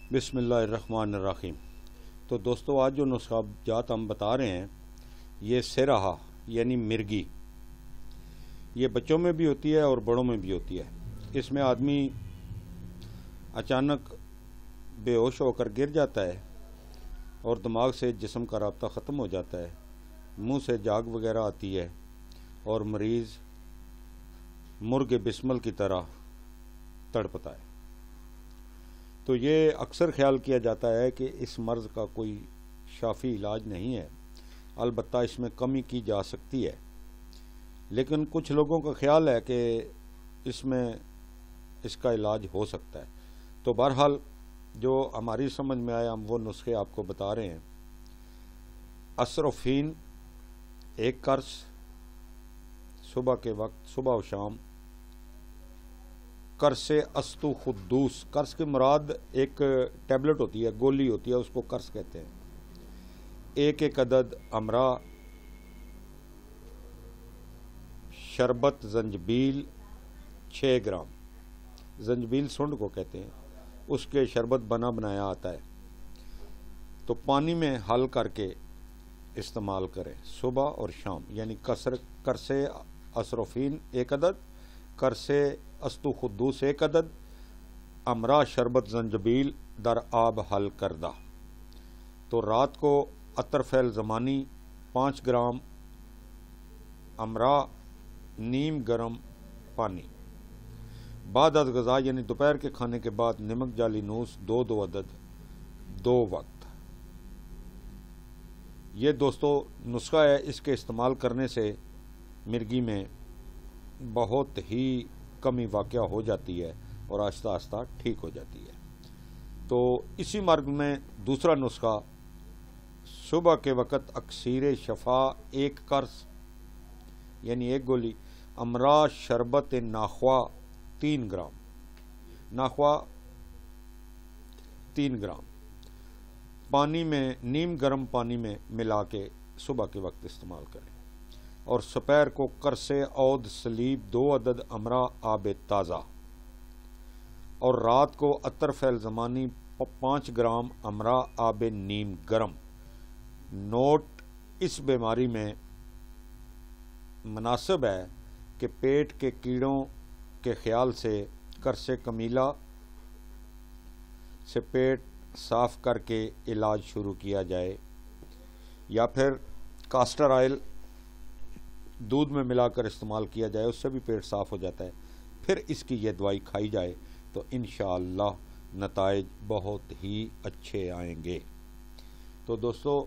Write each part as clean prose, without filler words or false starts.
बिस्मिल्लाहिर्रहमानिर्रहीम। तो दोस्तों, आज जो नुस्खा जात हम बता रहे हैं, ये सिरहा यानी मिर्गी, ये बच्चों में भी होती है और बड़ों में भी होती है। इसमें आदमी अचानक बेहोश होकर गिर जाता है और दिमाग से जिस्म का राब्ता ख़त्म हो जाता है, मुंह से जाग वगैरह आती है और मरीज़ मुर्गे बिस्मल की तरह तड़पता है। तो ये अक्सर ख्याल किया जाता है कि इस मर्ज़ का कोई शाफ़ी इलाज नहीं है, अलबत्ता इसमें कमी की जा सकती है। लेकिन कुछ लोगों का ख्याल है कि इसमें इसका इलाज हो सकता है। तो बहरहाल जो हमारी समझ में आया हम वो नुस्खे आपको बता रहे हैं। असरोफीन 1 कर्स सुबह के वक्त, सुबह और शाम। कर्से अस्तु खुद्दूस, कर्स की मुराद एक टैबलेट होती है, गोली होती है, उसको कर्स कहते हैं। 1 अदद अमरा, शरबत जंजबील 6 ग्राम, जंजबील सुंड को कहते हैं, उसके शरबत बना बनाया आता है। तो पानी में हल करके इस्तेमाल करें सुबह और शाम, यानी करसे असरोफीन 1 अदद, करसे अस्तु खुद्दूस 1 अदद, अमरा शरबत जंजबील दर आब हल करदा। तो रात को अतरफैल ज़मानी 5 ग्राम, अमरा नीम गरम पानी। बाद अज गज़ा यानी दोपहर के खाने के बाद नमक जाली नूस 2 अदद 2 वक्त। ये दोस्तों नुस्खा है, इसके इस्तेमाल करने से मिर्गी में बहुत ही कमी वाक़या हो जाती है और आहिस्ता आहिस्ता ठीक हो जाती है। तो इसी मार्ग में दूसरा नुस्खा, सुबह के वक़्त अक्सीर शफा 1 कर्स यानी 1 गोली, अमरा शरबत नाख्वा 3 ग्राम, नाख्वा 3 ग्राम पानी में, नीम गर्म पानी में मिला के सुबह के वक्त इस्तेमाल करें। और दोपहर को करसे औद सलीब 2 अदद अमरा आब ताज़ा। और रात को अतर फैल ज़मानी 5 ग्राम अमरा आब नीम गरम। नोट, इस बीमारी में मुनासिब है कि पेट के कीड़ों के ख्याल से करसे कमीला से पेट साफ करके इलाज शुरू किया जाए, या फिर कास्टर ऑयल दूध में मिलाकर इस्तेमाल किया जाए, उससे भी पेट साफ हो जाता है। फिर इसकी ये दवाई खाई जाए तो इंशाअल्लाह नताइज बहुत ही अच्छे आएंगे। तो दोस्तों,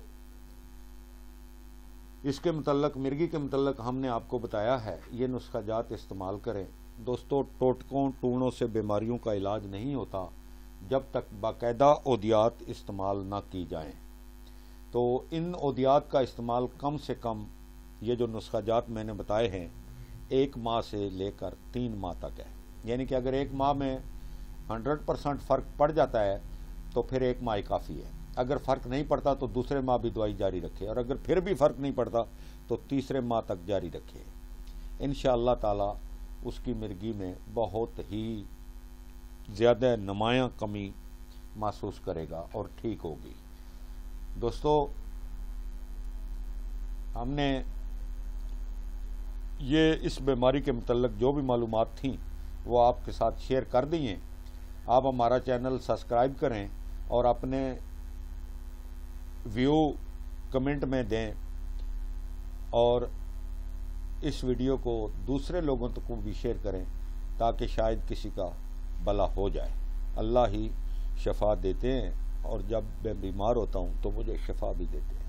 इसके मुतल्लक, मिर्गी के मुतल्लक हमने आपको बताया है, ये नुस्खा जात इस्तेमाल करें। दोस्तों, टोटकों टूणों से बीमारियों का इलाज नहीं होता जब तक बाकायदा ओदियात इस्तेमाल ना की जाएं। तो इन ओदियात का इस्तेमाल कम से कम, ये जो नुस्खा जात मैंने बताए हैं, 1 माह से लेकर 3 माह तक है। यानी कि अगर 1 माह में 100% फ़र्क पड़ जाता है तो फिर 1 माह ही काफ़ी है। अगर फ़र्क नहीं पड़ता तो दूसरे माह भी दवाई जारी रखे, और अगर फिर भी फ़र्क नहीं पड़ता तो तीसरे माह तक जारी रखे। इंशाअल्लाह ताला उसकी मिर्गी में बहुत ही ज़्यादा नुमायाँ कमी महसूस करेगा और ठीक होगी। दोस्तों, हमने ये इस बीमारी के मुतल्लक जो भी मालूमात थी वो आपके साथ शेयर कर दी हैं। आप हमारा चैनल सब्सक्राइब करें और अपने व्यू कमेंट में दें, और इस वीडियो को दूसरे लोगों तक भी शेयर करें ताकि शायद किसी का भला हो जाए। अल्लाह ही शफा देते हैं, और जब मैं बीमार होता हूँ तो मुझे शफा भी देते हैं।